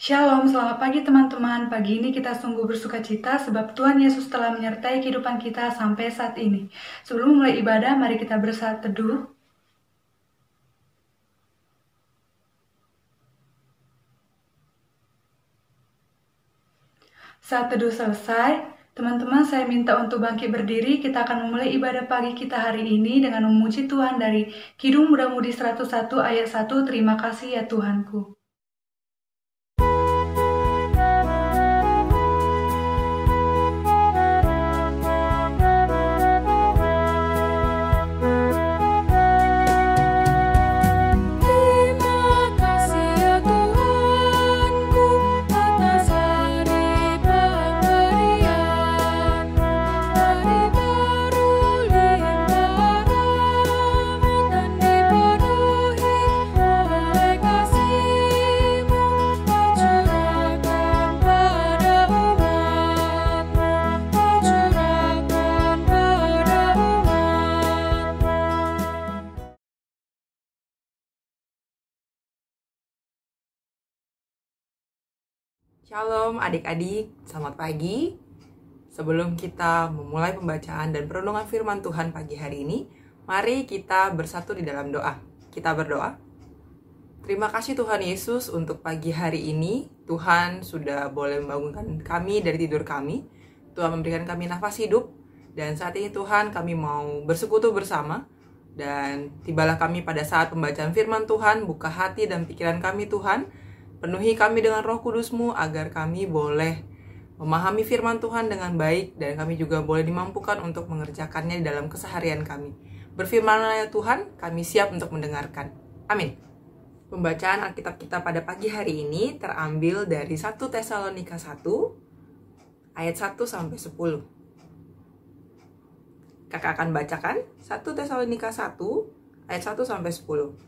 Shalom, selamat pagi teman-teman. Pagi ini kita sungguh bersuka cita sebab Tuhan Yesus telah menyertai kehidupan kita sampai saat ini. Sebelum mulai ibadah, mari kita bersaat teduh. Saat teduh selesai, teman-teman saya minta untuk bangkit berdiri. Kita akan memulai ibadah pagi kita hari ini dengan memuji Tuhan dari Kidung Muda-Mudi 101 ayat 1. Terima kasih ya Tuhanku. Shalom adik-adik, selamat pagi. Sebelum kita memulai pembacaan dan perenungan firman Tuhan pagi hari ini, mari kita bersatu di dalam doa. Kita berdoa. Terima kasih Tuhan Yesus untuk pagi hari ini. Tuhan sudah boleh membangunkan kami dari tidur kami. Tuhan memberikan kami nafas hidup. Dan saat ini Tuhan kami mau bersekutu bersama. Dan tibalah kami pada saat pembacaan firman Tuhan. Buka hati dan pikiran kami Tuhan. Penuhi kami dengan Roh Kudus-Mu agar kami boleh memahami firman Tuhan dengan baik dan kami juga boleh dimampukan untuk mengerjakannya di dalam keseharian kami. Berfirmanlah ya Tuhan, kami siap untuk mendengarkan. Amin. Pembacaan Alkitab kita pada pagi hari ini terambil dari 1 Tesalonika 1 ayat 1 sampai 10. Kakak akan bacakan 1 Tesalonika 1 ayat 1 sampai 10.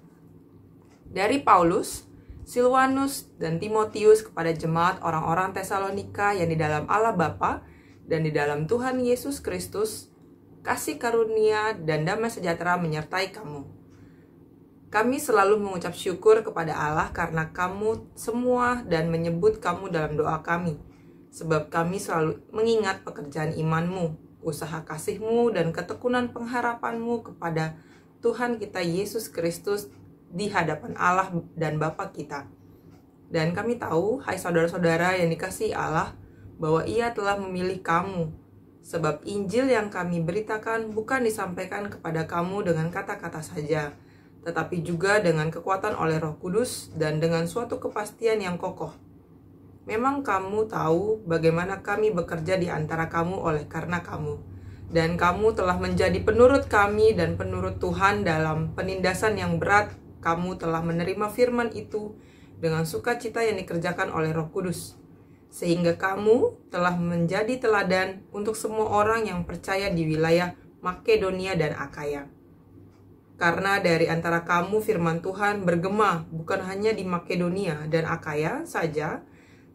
Dari Paulus, Silwanus dan Timotius kepada jemaat orang-orang Tesalonika yang di dalam Allah Bapa dan di dalam Tuhan Yesus Kristus, kasih karunia dan damai sejahtera menyertai kamu. Kami selalu mengucap syukur kepada Allah karena kamu semua dan menyebut kamu dalam doa kami, sebab kami selalu mengingat pekerjaan imanmu, usaha kasihmu dan ketekunan pengharapanmu kepada Tuhan kita Yesus Kristus di hadapan Allah dan Bapa kita. Dan kami tahu, hai saudara-saudara yang dikasihi Allah, bahwa Ia telah memilih kamu, sebab Injil yang kami beritakan bukan disampaikan kepada kamu dengan kata-kata saja, tetapi juga dengan kekuatan oleh Roh Kudus dan dengan suatu kepastian yang kokoh. Memang kamu tahu bagaimana kami bekerja di antara kamu oleh karena kamu, dan kamu telah menjadi penurut kami dan penurut Tuhan dalam penindasan yang berat. Kamu telah menerima firman itu dengan sukacita yang dikerjakan oleh Roh Kudus, sehingga kamu telah menjadi teladan untuk semua orang yang percaya di wilayah Makedonia dan Akaya. Karena dari antara kamu firman Tuhan bergema bukan hanya di Makedonia dan Akaya saja,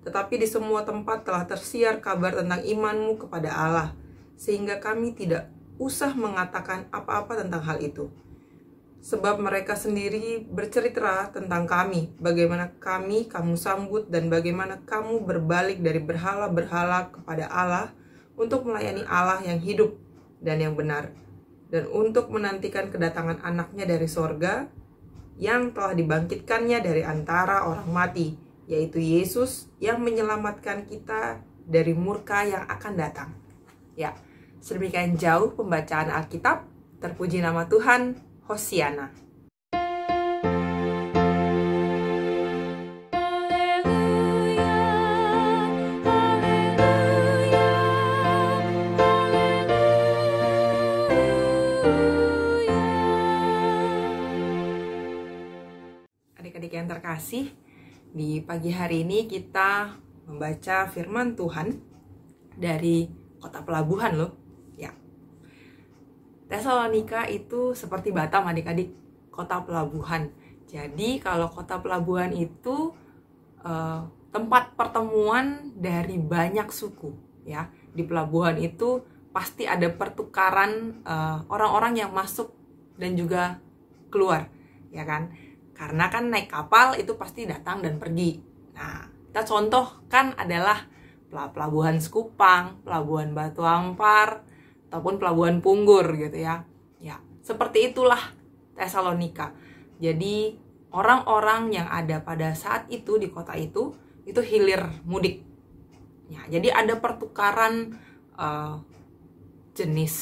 tetapi di semua tempat telah tersiar kabar tentang imanmu kepada Allah, sehingga kami tidak usah mengatakan apa-apa tentang hal itu. Sebab mereka sendiri bercerita tentang kami, bagaimana kamu sambut dan bagaimana kamu berbalik dari berhala-berhala kepada Allah untuk melayani Allah yang hidup dan yang benar, dan untuk menantikan kedatangan anaknya dari sorga yang telah dibangkitkannya dari antara orang mati, yaitu Yesus yang menyelamatkan kita dari murka yang akan datang. Ya, sedemikian jauh pembacaan Alkitab. Terpuji nama Tuhan. Hosiana. Adik-adik yang terkasih, di pagi hari ini kita membaca firman Tuhan dari kota pelabuhan loh. Tesalonika itu seperti Batam adik-adik, kota pelabuhan. Jadi kalau kota pelabuhan itu tempat pertemuan dari banyak suku ya. Di pelabuhan itu pasti ada pertukaran orang-orang yang masuk dan juga keluar, ya kan? Karena kan naik kapal itu pasti datang dan pergi. Nah, Kita contohkan adalah pelabuhan Sekupang, pelabuhan Batu Ampar, ataupun pelabuhan Punggur gitu ya. Ya, seperti itulah Tesalonika. Jadi orang-orang yang ada pada saat itu di kota itu hilir mudik. Ya, jadi ada pertukaran jenis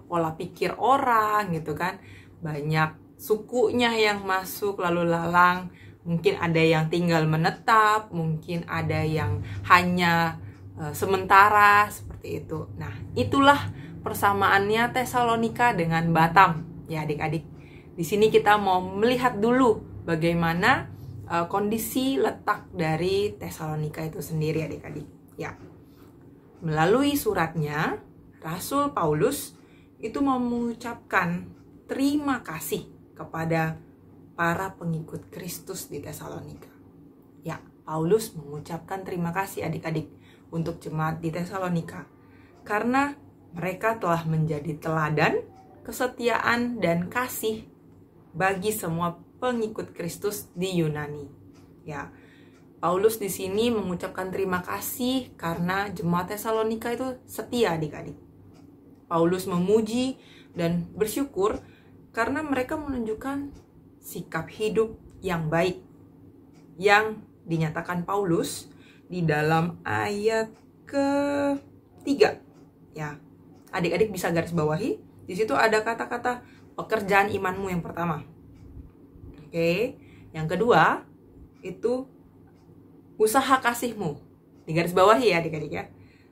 pola pikir orang gitu kan. Banyak sukunya yang masuk lalu lalang. Mungkin ada yang tinggal menetap, mungkin ada yang hanya sementara seperti itu. Nah, itulah persamaannya Tesalonika dengan Batam, ya adik-adik. Di sini kita mau melihat dulu bagaimana kondisi letak dari Tesalonika itu sendiri, adik-adik. Ya, melalui suratnya, Rasul Paulus itu mengucapkan terima kasih kepada para pengikut Kristus di Tesalonika. Ya, Paulus mengucapkan terima kasih adik-adik untuk jemaat di Tesalonika karena mereka telah menjadi teladan kesetiaan dan kasih bagi semua pengikut Kristus di Yunani. Ya, Paulus di sini mengucapkan terima kasih karena jemaat Tesalonika itu setia adik-adik. Paulus memuji dan bersyukur karena mereka menunjukkan sikap hidup yang baik yang dinyatakan Paulus di dalam ayat ke-3. Ya, adik-adik bisa garis bawahi. Di situ ada kata-kata pekerjaan imanmu yang pertama. Oke, yang kedua itu usaha kasihmu. Digaris bawahi ya adik-adik ya.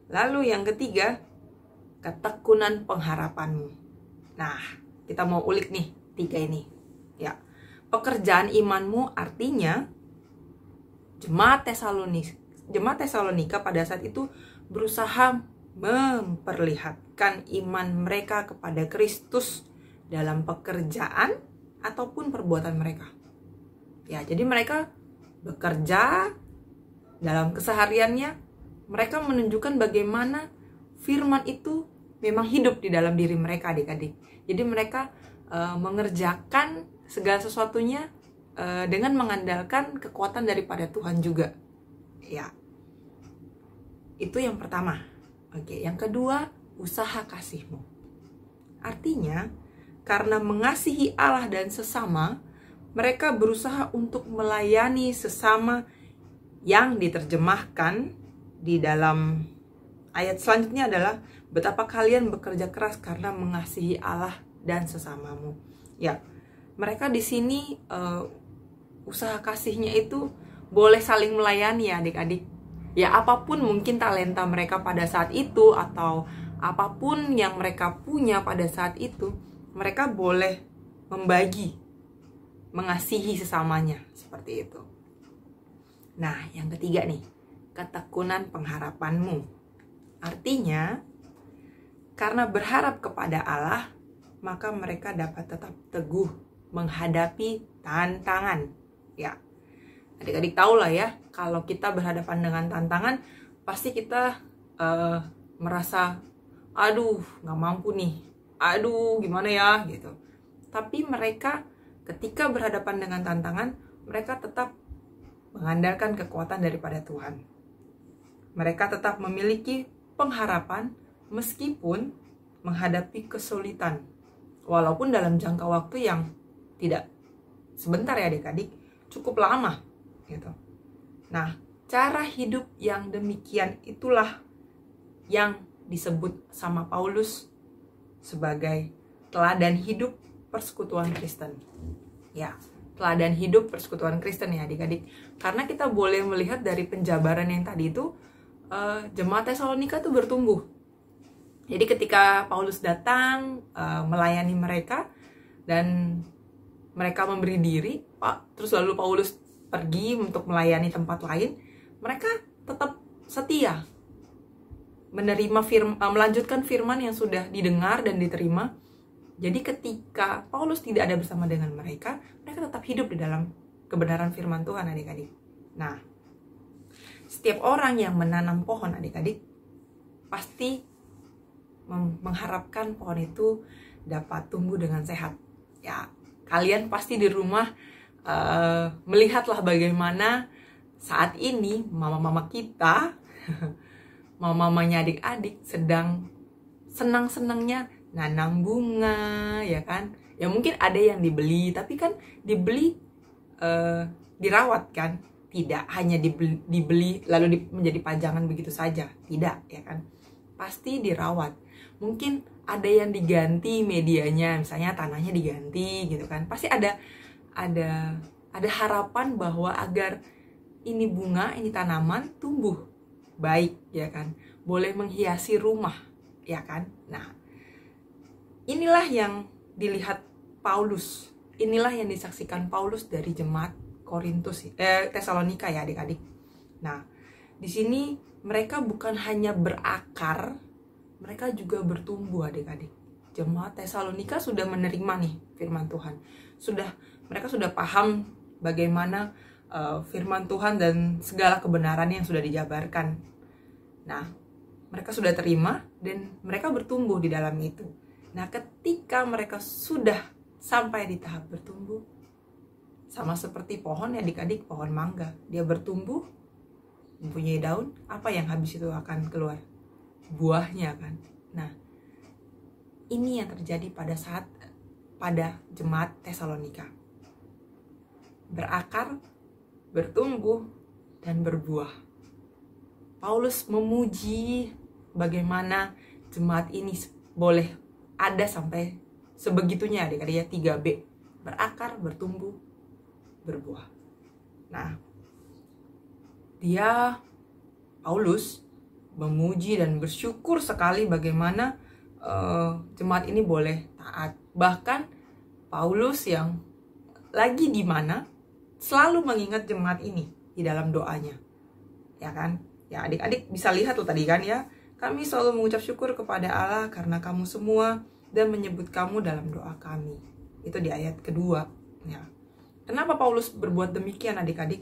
Lalu yang ketiga, ketekunan pengharapanmu. Nah, kita mau ulik nih 3 ini. Ya. Pekerjaan imanmu artinya jemaat Tesalonika pada saat itu berusaha memperlihatkan iman mereka kepada Kristus dalam pekerjaan ataupun perbuatan mereka. Ya, jadi mereka bekerja dalam kesehariannya, mereka menunjukkan bagaimana firman itu memang hidup di dalam diri mereka, adik-adik. Jadi mereka mengerjakan segala sesuatunya dengan mengandalkan kekuatan daripada Tuhan juga. Ya, itu yang pertama. Oke, yang kedua, usaha kasihmu. Artinya, karena mengasihi Allah dan sesama, mereka berusaha untuk melayani sesama yang diterjemahkan di dalam ayat selanjutnya adalah betapa kalian bekerja keras karena mengasihi Allah dan sesamamu. Ya, mereka di sini usaha kasihnya itu boleh saling melayani ya adik-adik. Ya, apapun mungkin talenta mereka pada saat itu atau apapun yang mereka punya pada saat itu, mereka boleh membagi, mengasihi sesamanya seperti itu. Nah, yang ketiga nih, ketekunan pengharapanmu. Artinya, karena berharap kepada Allah, maka mereka dapat tetap teguh menghadapi tantangan. Ya, adik-adik tahu lah ya, kalau kita berhadapan dengan tantangan, pasti kita merasa, aduh gak mampu nih, aduh gimana ya gitu. Tapi mereka ketika berhadapan dengan tantangan, mereka tetap mengandalkan kekuatan daripada Tuhan. Mereka tetap memiliki pengharapan meskipun menghadapi kesulitan, walaupun dalam jangka waktu yang tidak sebentar ya adik-adik, cukup lama gitu. Nah, cara hidup yang demikian itulah yang disebut sama Paulus sebagai teladan hidup persekutuan Kristen. Ya, teladan hidup persekutuan Kristen ya adik-adik. Karena kita boleh melihat dari penjabaran yang tadi itu, jemaat Tesalonika itu bertumbuh. Jadi ketika Paulus datang melayani mereka dan mereka memberi diri, terus lalu Paulus pergi untuk melayani tempat lain, mereka tetap setia menerima melanjutkan firman yang sudah didengar dan diterima. Jadi ketika Paulus tidak ada bersama dengan mereka, mereka tetap hidup di dalam kebenaran firman Tuhan adik-adik. Nah, setiap orang yang menanam pohon adik-adik pasti mengharapkan pohon itu dapat tumbuh dengan sehat. Ya, kalian pasti di rumah melihatlah bagaimana saat ini mama-mama kita, mama-mamanya adik-adik sedang senang-senangnya nanam bunga, ya kan? Ya mungkin ada yang dibeli, tapi kan dibeli dirawat kan? Tidak hanya dibeli lalu menjadi pajangan begitu saja, tidak, ya kan? Pasti dirawat. Mungkin ada yang diganti medianya, misalnya tanahnya diganti gitu kan. Pasti ada harapan bahwa agar ini bunga, ini tanaman tumbuh baik, ya kan? Boleh menghiasi rumah, ya kan? Nah, inilah yang dilihat Paulus. Inilah yang disaksikan Paulus dari jemaat Tesalonika ya adik-adik. Nah, di sini mereka bukan hanya berakar, mereka juga bertumbuh adik-adik. Jemaat Tesalonika sudah menerima nih firman Tuhan. Mereka sudah paham bagaimana firman Tuhan dan segala kebenaran yang sudah dijabarkan. Nah, mereka sudah terima dan mereka bertumbuh di dalam itu. Nah, ketika mereka sudah sampai di tahap bertumbuh, sama seperti pohon ya adik-adik, pohon mangga, dia bertumbuh, mempunyai daun, apa yang habis itu akan keluar? Buahnya kan. Nah, ini yang terjadi pada jemaat Tesalonika. Berakar, bertumbuh, dan berbuah. Paulus memuji bagaimana jemaat ini boleh ada sampai sebegitunya adik-adik ya, 3B. Berakar, bertumbuh, berbuah. Nah, Paulus memuji dan bersyukur sekali bagaimana jemaat ini boleh taat. Bahkan Paulus yang lagi di mana selalu mengingat jemaat ini di dalam doanya, ya kan? Ya adik-adik bisa lihat tuh tadi kan ya, kami selalu mengucap syukur kepada Allah karena kamu semua dan menyebut kamu dalam doa kami. Itu di ayat kedua. Ya. Kenapa Paulus berbuat demikian adik-adik?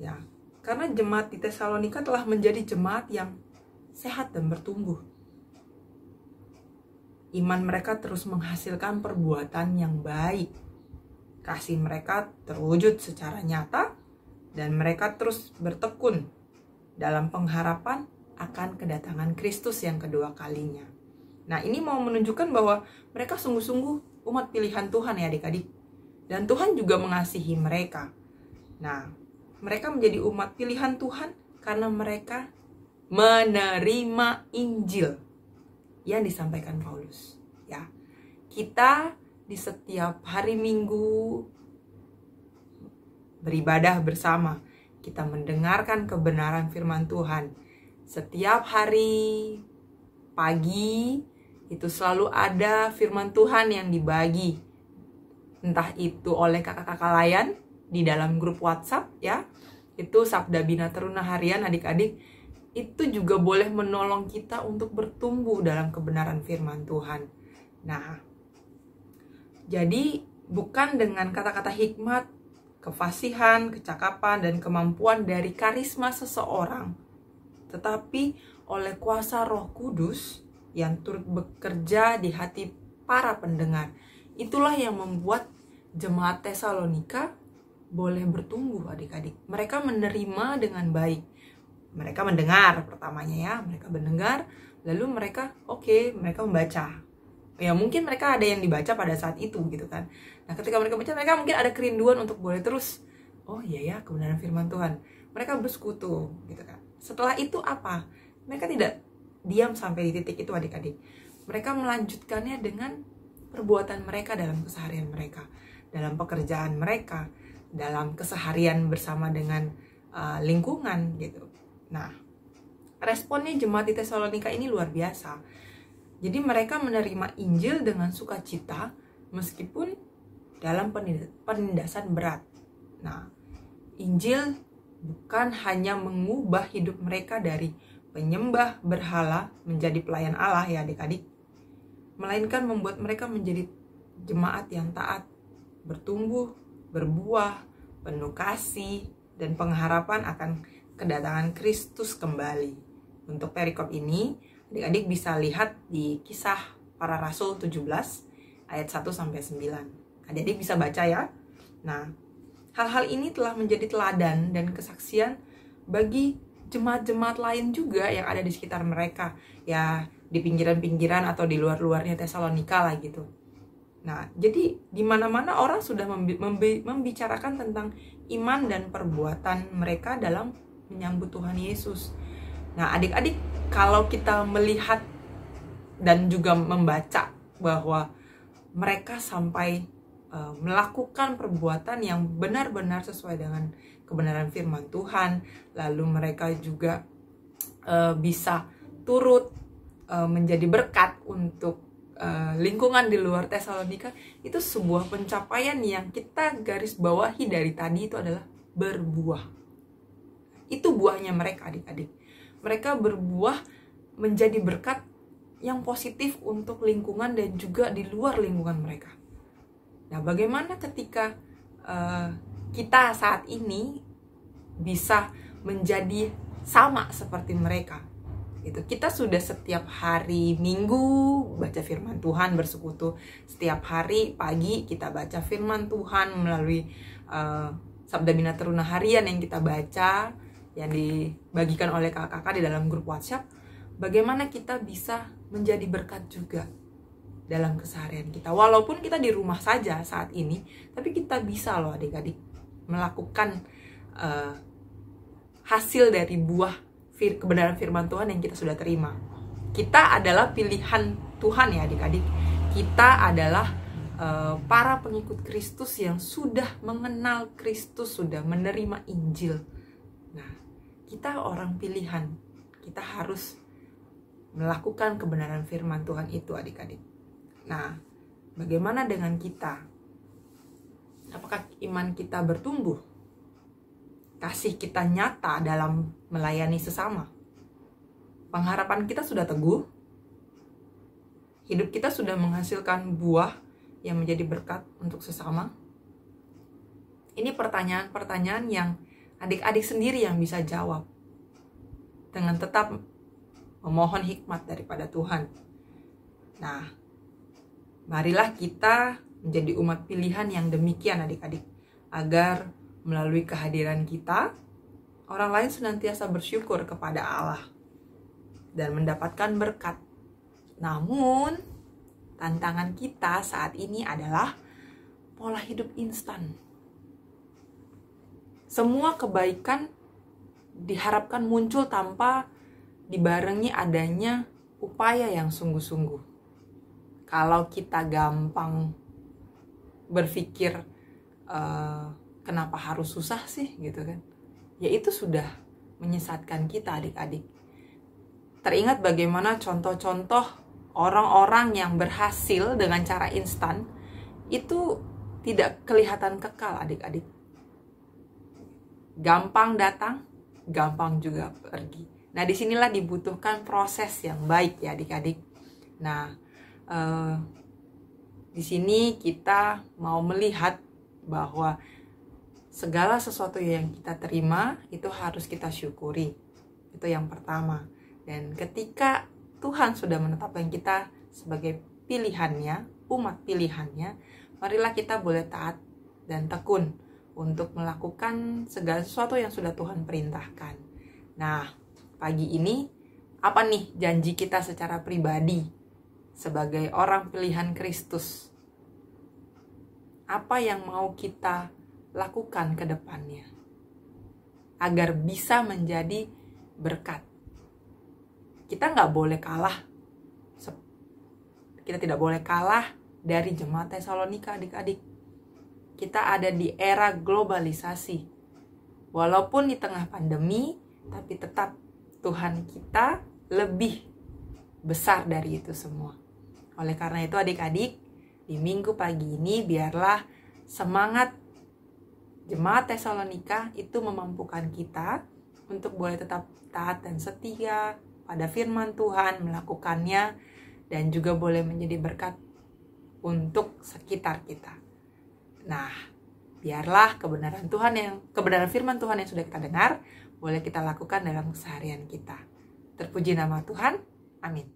Ya, karena jemaat di Tesalonika telah menjadi jemaat yang sehat dan bertumbuh. Iman mereka terus menghasilkan perbuatan yang baik. Kasih mereka terwujud secara nyata dan mereka terus bertekun dalam pengharapan akan kedatangan Kristus yang kedua kalinya. Nah, ini mau menunjukkan bahwa mereka sungguh-sungguh umat pilihan Tuhan ya adik-adik. Dan Tuhan juga mengasihi mereka. Nah, mereka menjadi umat pilihan Tuhan karena mereka menerima Injil yang disampaikan Paulus. Ya, kita di setiap hari Minggu beribadah bersama, kita mendengarkan kebenaran firman Tuhan. Setiap hari pagi itu selalu ada firman Tuhan yang dibagi, entah itu oleh kakak-kakak layan di dalam grup WhatsApp ya, itu Sabda Bina Teruna Harian adik-adik, itu juga boleh menolong kita untuk bertumbuh dalam kebenaran firman Tuhan. Nah, jadi bukan dengan kata-kata hikmat, kefasihan, kecakapan, dan kemampuan dari karisma seseorang, tetapi oleh kuasa Roh Kudus yang turut bekerja di hati para pendengar. Itulah yang membuat jemaat Tesalonika boleh bertumbuh adik-adik. Mereka menerima dengan baik. Mereka mendengar pertamanya ya, mereka mendengar, lalu mereka mereka membaca. Ya mungkin mereka ada yang dibaca pada saat itu gitu kan. Nah, ketika mereka baca, mereka mungkin ada kerinduan untuk boleh terus, oh iya ya, kebenaran firman Tuhan. Mereka bersekutu gitu kan. Setelah itu apa? Mereka tidak diam sampai di titik itu adik-adik. Mereka melanjutkannya dengan perbuatan mereka dalam keseharian mereka, dalam pekerjaan mereka, dalam keseharian bersama dengan lingkungan gitu. Nah, responnya jemaat di Tesalonika ini luar biasa. Jadi mereka menerima Injil dengan sukacita meskipun dalam penindasan berat. Nah, Injil bukan hanya mengubah hidup mereka dari penyembah berhala menjadi pelayan Allah ya adik-adik, melainkan membuat mereka menjadi jemaat yang taat, bertumbuh, berbuah, penuh kasih, dan pengharapan akan kedatangan Kristus kembali. Untuk perikop ini, adik-adik bisa lihat di Kisah Para Rasul 17 ayat 1-9. Adik-adik bisa baca ya. Nah, hal-hal ini telah menjadi teladan dan kesaksian bagi jemaat-jemaat lain juga yang ada di sekitar mereka, ya di pinggiran-pinggiran atau di luar-luarnya Tesalonika lah gitu. Nah, jadi di mana-mana orang sudah membicarakan tentang iman dan perbuatan mereka dalam menyambut Tuhan Yesus. Nah, adik-adik, kalau kita melihat dan juga membaca bahwa mereka sampai melakukan perbuatan yang benar-benar sesuai dengan kebenaran firman Tuhan, lalu mereka juga bisa turut menjadi berkat untuk lingkungan di luar Tesalonika, itu sebuah pencapaian yang kita garis bawahi dari tadi, itu adalah berbuah. Itu buahnya mereka, adik-adik. Mereka berbuah menjadi berkat yang positif untuk lingkungan dan juga di luar lingkungan mereka. Nah, bagaimana ketika kita saat ini bisa menjadi sama seperti mereka? Itu kita sudah setiap hari Minggu baca firman Tuhan, bersekutu. Setiap hari pagi kita baca firman Tuhan melalui Sabda Bina Teruna harian yang kita baca, yang dibagikan oleh kakak-kakak di dalam grup WhatsApp. Bagaimana kita bisa menjadi berkat juga dalam keseharian kita, walaupun kita di rumah saja saat ini, tapi kita bisa loh adik-adik melakukan hasil dari buah kebenaran firman Tuhan yang kita sudah terima. Kita adalah pilihan Tuhan ya adik-adik. Kita adalah para pengikut Kristus yang sudah mengenal Kristus, sudah menerima Injil. Nah, kita orang pilihan. Kita harus melakukan kebenaran firman Tuhan itu adik-adik. Nah, bagaimana dengan kita? Apakah iman kita bertumbuh? Kasih kita nyata dalam melayani sesama? Pengharapan kita sudah teguh? Hidup kita sudah menghasilkan buah yang menjadi berkat untuk sesama? Ini pertanyaan-pertanyaan yang adik-adik sendiri yang bisa jawab, dengan tetap memohon hikmat daripada Tuhan. Nah, marilah kita menjadi umat pilihan yang demikian adik-adik, agar melalui kehadiran kita, orang lain senantiasa bersyukur kepada Allah dan mendapatkan berkat. Namun, tantangan kita saat ini adalah pola hidup instan. Semua kebaikan diharapkan muncul tanpa dibarengi adanya upaya yang sungguh-sungguh. Kalau kita gampang berpikir kenapa harus susah sih gitu kan, ya itu sudah menyesatkan kita adik-adik. Teringat bagaimana contoh-contoh orang-orang yang berhasil dengan cara instan itu tidak kelihatan kekal adik-adik. Gampang datang, gampang juga pergi. Nah, disinilah dibutuhkan proses yang baik ya adik-adik. Nah, di sini kita mau melihat bahwa segala sesuatu yang kita terima itu harus kita syukuri. Itu yang pertama. Dan ketika Tuhan sudah menetapkan kita sebagai pilihannya, umat pilihannya, marilah kita boleh taat dan tekun untuk melakukan segala sesuatu yang sudah Tuhan perintahkan. Nah, pagi ini apa nih janji kita secara pribadi sebagai orang pilihan Kristus? Apa yang mau kita lakukan ke depannya agar bisa menjadi berkat? Kita nggak boleh kalah. Kita tidak boleh kalah dari jemaat Tesalonika adik-adik. Kita ada di era globalisasi. Walaupun di tengah pandemi, tapi tetap Tuhan kita lebih besar dari itu semua. Oleh karena itu adik-adik, di minggu pagi ini biarlah semangat jemaat Tesalonika itu memampukan kita untuk boleh tetap taat dan setia pada firman Tuhan, melakukannya, dan juga boleh menjadi berkat untuk sekitar kita. Nah, biarlah kebenaran firman Tuhan yang sudah kita dengar boleh kita lakukan dalam keseharian kita. Terpuji nama Tuhan. Amin.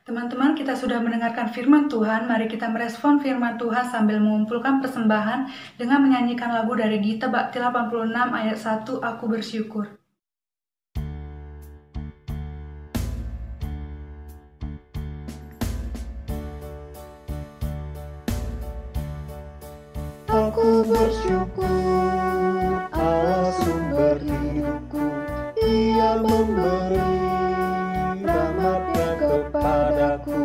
Teman-teman, kita sudah mendengarkan firman Tuhan. Mari kita merespon firman Tuhan sambil mengumpulkan persembahan dengan menyanyikan lagu dari Gita Bakti 86 ayat 1, Aku Bersyukur. Aku bersyukur, Allah sumber hidupku, Dia memberi rahmat-Nya kepadaku.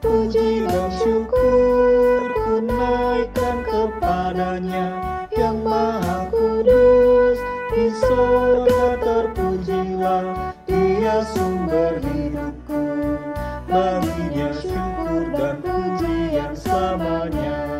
Puji dan syukur ku naikkan kepada-Nya, yang Maha Kudus. Di surga terpujilah, Dia sumber hidupku. Baginya syukur dan pujian selamanya.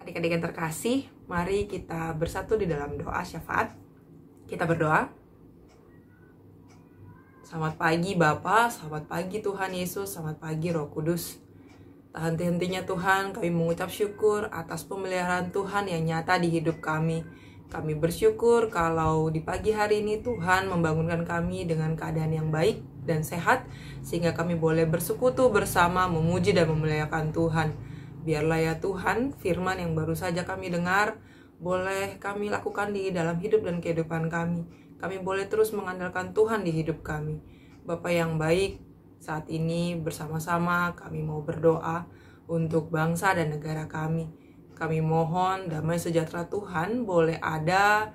Adik-adik yang terkasih, mari kita bersatu di dalam doa syafaat. Kita berdoa. Selamat pagi Bapa, selamat pagi Tuhan Yesus, selamat pagi Roh Kudus. Tak henti-hentinya Tuhan, kami mengucap syukur atas pemeliharaan Tuhan yang nyata di hidup kami. Kami bersyukur kalau di pagi hari ini Tuhan membangunkan kami dengan keadaan yang baik dan sehat, sehingga kami boleh bersekutu bersama memuji dan memuliakan Tuhan. Biarlah ya Tuhan, firman yang baru saja kami dengar, boleh kami lakukan di dalam hidup dan kehidupan kami. Kami boleh terus mengandalkan Tuhan di hidup kami. Bapa yang baik, saat ini bersama-sama kami mau berdoa untuk bangsa dan negara kami. Kami mohon damai sejahtera Tuhan boleh ada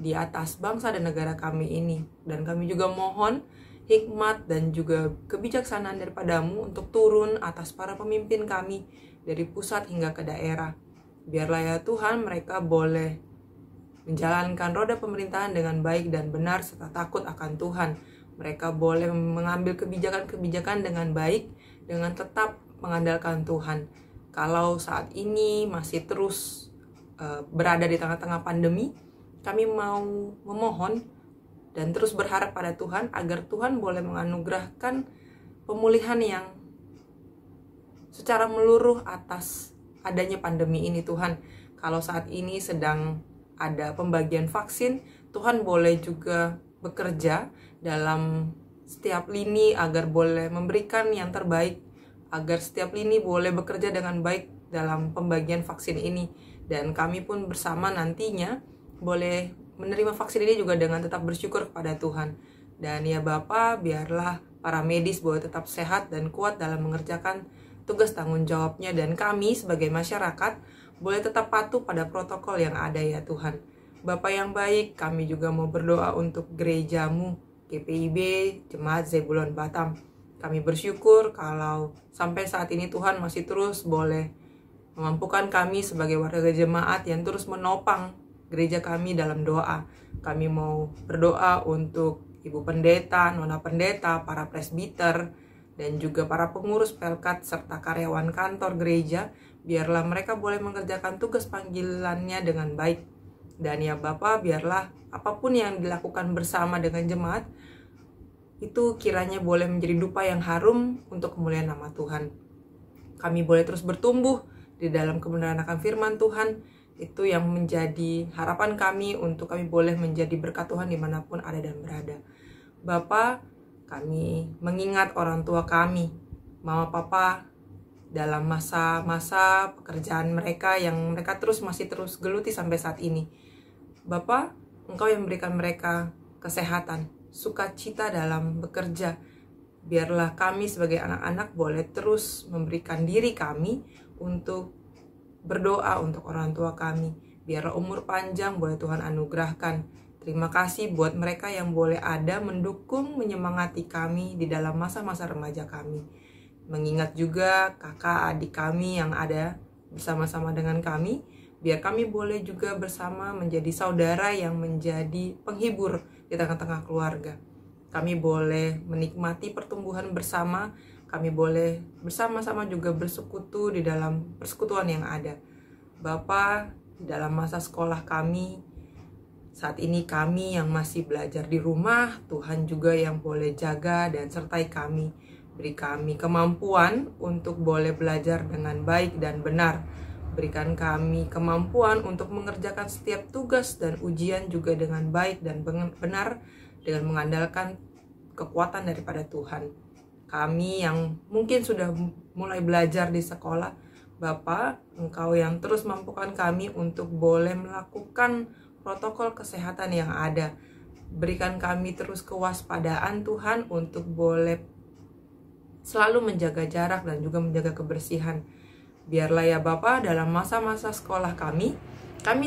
di atas bangsa dan negara kami ini. Dan kami juga mohon hikmat dan juga kebijaksanaan daripada-Mu untuk turun atas para pemimpin kami, dari pusat hingga ke daerah. Biarlah ya Tuhan, mereka boleh menjalankan roda pemerintahan dengan baik dan benar serta takut akan Tuhan. Mereka boleh mengambil kebijakan-kebijakan dengan baik, dengan tetap mengandalkan Tuhan. Kalau saat ini masih terus berada di tengah-tengah pandemi, kami mau memohon dan terus berharap pada Tuhan agar Tuhan boleh menganugerahkan pemulihan yang secara meluruh atas adanya pandemi ini Tuhan. Kalau saat ini sedang ada pembagian vaksin, Tuhan boleh juga bekerja dalam setiap lini agar boleh memberikan yang terbaik, agar setiap lini boleh bekerja dengan baik dalam pembagian vaksin ini. Dan kami pun bersama nantinya boleh menerima vaksin ini juga dengan tetap bersyukur kepada Tuhan. Dan ya Bapa, biarlah para medis boleh tetap sehat dan kuat dalam mengerjakan tugas tanggung jawabnya, dan kami sebagai masyarakat boleh tetap patuh pada protokol yang ada ya Tuhan. Bapa yang baik, kami juga mau berdoa untuk gereja-Mu, GPIB, Jemaat Zebulon Batam. Kami bersyukur kalau sampai saat ini Tuhan masih terus boleh memampukan kami sebagai warga jemaat yang terus menopang gereja kami dalam doa. Kami mau berdoa untuk Ibu Pendeta, Nona Pendeta, para presbiter, dan juga para pengurus pelkat serta karyawan kantor gereja. Biarlah mereka boleh mengerjakan tugas panggilannya dengan baik. Dan ya Bapa, biarlah apapun yang dilakukan bersama dengan jemaat itu kiranya boleh menjadi dupa yang harum untuk kemuliaan nama Tuhan. Kami boleh terus bertumbuh di dalam kebenaran akan firman Tuhan. Itu yang menjadi harapan kami untuk kami boleh menjadi berkat Tuhan dimanapun ada dan berada. Bapa, kami mengingat orang tua kami, mama papa, dalam masa-masa pekerjaan mereka yang mereka masih terus geluti sampai saat ini. Bapa, Engkau yang memberikan mereka kesehatan, sukacita dalam bekerja. Biarlah kami sebagai anak-anak boleh terus memberikan diri kami untuk berdoa untuk orang tua kami. Biarlah umur panjang boleh Tuhan anugerahkan. Terima kasih buat mereka yang boleh ada mendukung, menyemangati kami di dalam masa-masa remaja kami. Mengingat juga kakak adik kami yang ada bersama-sama dengan kami, biar kami boleh juga bersama menjadi saudara yang menjadi penghibur di tengah-tengah keluarga. Kami boleh menikmati pertumbuhan bersama, kami boleh bersama-sama juga bersekutu di dalam persekutuan yang ada. Bapa, di dalam masa sekolah kami, saat ini kami yang masih belajar di rumah, Tuhan juga yang boleh jaga dan sertai kami. Beri kami kemampuan untuk boleh belajar dengan baik dan benar. Berikan kami kemampuan untuk mengerjakan setiap tugas dan ujian juga dengan baik dan benar, dengan mengandalkan kekuatan daripada Tuhan. Kami yang mungkin sudah mulai belajar di sekolah, Bapa, Engkau yang terus mampukan kami untuk boleh melakukan protokol kesehatan yang ada. Berikan kami terus kewaspadaan Tuhan untuk boleh selalu menjaga jarak dan juga menjaga kebersihan. Biarlah ya Bapa, dalam masa-masa sekolah kami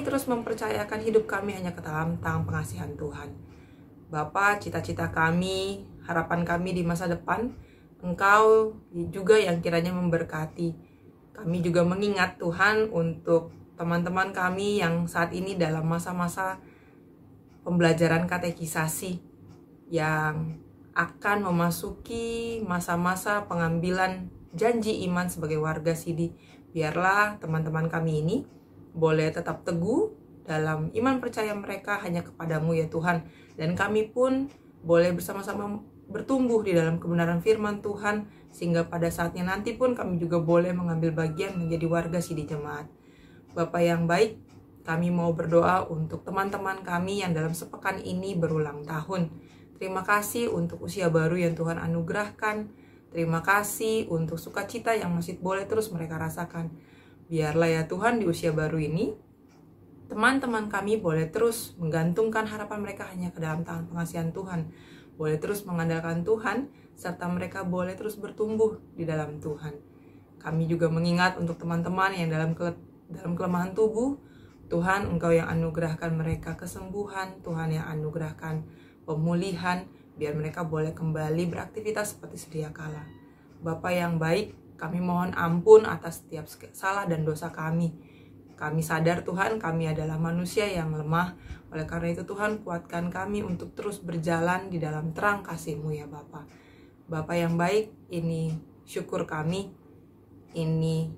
terus mempercayakan hidup kami hanya ke dalam tangan pengasihan Tuhan. Bapa, cita-cita kami, harapan kami di masa depan, Engkau juga yang kiranya memberkati. Kami juga mengingat Tuhan untuk teman-teman kami yang saat ini dalam masa-masa pembelajaran katekisasi, yang akan memasuki masa-masa pengambilan janji iman sebagai warga Sidi. Biarlah teman-teman kami ini boleh tetap teguh dalam iman percaya mereka hanya kepadamu ya Tuhan. Dan kami pun boleh bersama-sama bertumbuh di dalam kebenaran firman Tuhan, sehingga pada saatnya nanti pun kami juga boleh mengambil bagian menjadi warga Sidi Jemaat. Bapa yang baik, kami mau berdoa untuk teman-teman kami yang dalam sepekan ini berulang tahun. Terima kasih untuk usia baru yang Tuhan anugerahkan. Terima kasih untuk sukacita yang masih boleh terus mereka rasakan. Biarlah ya Tuhan, di usia baru ini, teman-teman kami boleh terus menggantungkan harapan mereka hanya ke dalam tangan pengasihan Tuhan. Boleh terus mengandalkan Tuhan, serta mereka boleh terus bertumbuh di dalam Tuhan. Kami juga mengingat untuk teman-teman yang dalam kelemahan tubuh, Tuhan, Engkau yang anugerahkan mereka kesembuhan, Tuhan yang anugerahkan pemulihan, biar mereka boleh kembali beraktivitas seperti sedia kala. Bapa yang baik, kami mohon ampun atas setiap salah dan dosa kami. Kami sadar Tuhan, kami adalah manusia yang lemah. Oleh karena itu Tuhan, kuatkan kami untuk terus berjalan di dalam terang kasih-Mu ya Bapa. Bapa yang baik, ini syukur kami, ini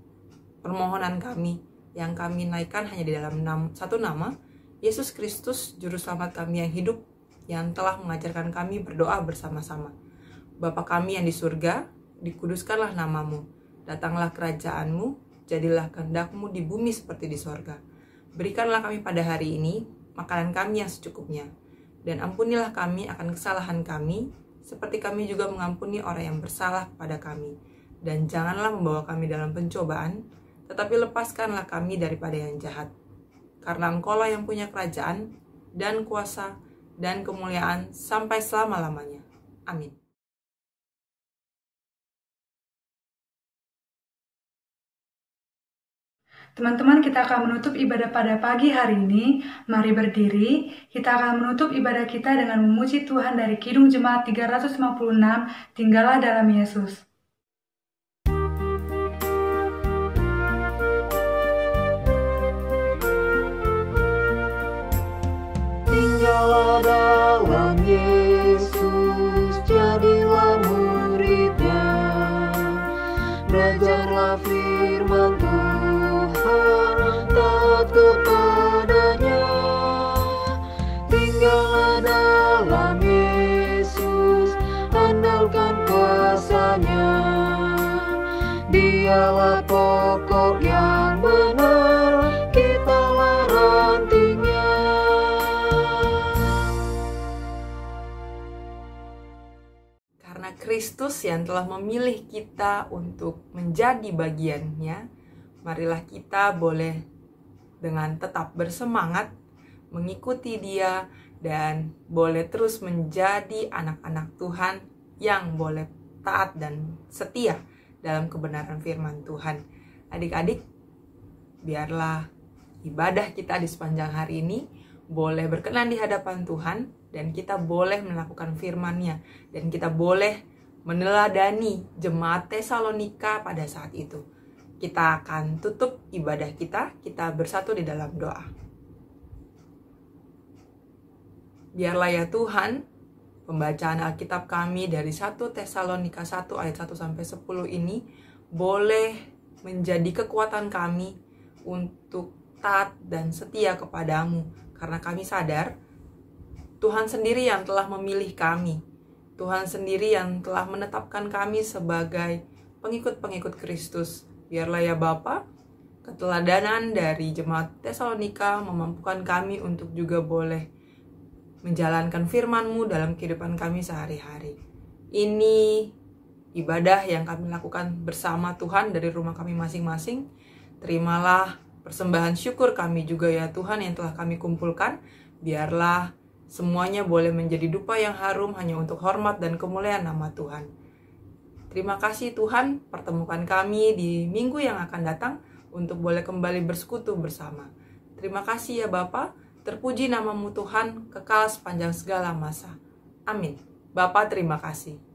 permohonan kami yang kami naikkan hanya di dalam satu nama, Yesus Kristus, Juru Selamat kami yang hidup, yang telah mengajarkan kami berdoa bersama-sama. Bapa kami yang di surga, dikuduskanlah nama-Mu, datanglah kerajaan-Mu, jadilah kehendak-Mu di bumi seperti di sorga. Berikanlah kami pada hari ini makanan kami yang secukupnya, dan ampunilah kami akan kesalahan kami, seperti kami juga mengampuni orang yang bersalah kepada kami. Dan janganlah membawa kami dalam pencobaan, tetapi lepaskanlah kami daripada yang jahat. Karena Engkau-lah yang punya kerajaan, dan kuasa, dan kemuliaan sampai selama-lamanya. Amin. Teman-teman, kita akan menutup ibadah pada pagi hari ini. Mari berdiri, kita akan menutup ibadah kita dengan memuji Tuhan dari Kidung Jemaat 356, Tinggallah dalam Yesus. Tinggallah dalam Yesus, jadilah muridnya, belajarlah firman Tuhan, taat kepadanya. Tinggallah dalam Yesus, andalkan kuasa-Nya. Dialah pokok yang benar, kitalah rantingnya. Karena Kristus yang telah memilih kita untuk menjadi bagiannya, marilah kita boleh dengan tetap bersemangat mengikuti Dia dan boleh terus menjadi anak-anak Tuhan yang boleh taat dan setia dalam kebenaran firman Tuhan. Adik-adik, biarlah ibadah kita di sepanjang hari ini boleh berkenan di hadapan Tuhan, dan kita boleh melakukan firman-Nya, dan kita boleh meneladani jemaat Tesalonika pada saat itu. Kita akan tutup ibadah kita bersatu di dalam doa. Biarlah ya Tuhan, pembacaan Alkitab kami dari 1 Tesalonika 1 ayat 1-10 ini boleh menjadi kekuatan kami untuk taat dan setia kepadamu, karena kami sadar Tuhan sendiri yang telah memilih kami. Tuhan sendiri yang telah menetapkan kami sebagai pengikut-pengikut Kristus. Biarlah ya Bapa, keteladanan dari jemaat Tesalonika memampukan kami untuk juga boleh menjalankan firman-Mu dalam kehidupan kami sehari-hari. Ini ibadah yang kami lakukan bersama Tuhan dari rumah kami masing-masing. Terimalah persembahan syukur kami juga ya Tuhan yang telah kami kumpulkan. Biarlah semuanya boleh menjadi dupa yang harum hanya untuk hormat dan kemuliaan nama Tuhan. Terima kasih Tuhan, pertemukan kami di minggu yang akan datang untuk boleh kembali bersekutu bersama. Terima kasih ya Bapa, terpuji namamu Tuhan, kekal sepanjang segala masa. Amin. Bapa, terima kasih.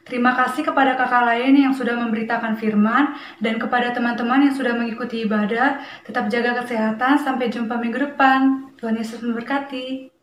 Terima kasih kepada kakak lain yang sudah memberitakan firman dan kepada teman-teman yang sudah mengikuti ibadah. Tetap jaga kesehatan, sampai jumpa minggu depan. Tuhan Yesus memberkati.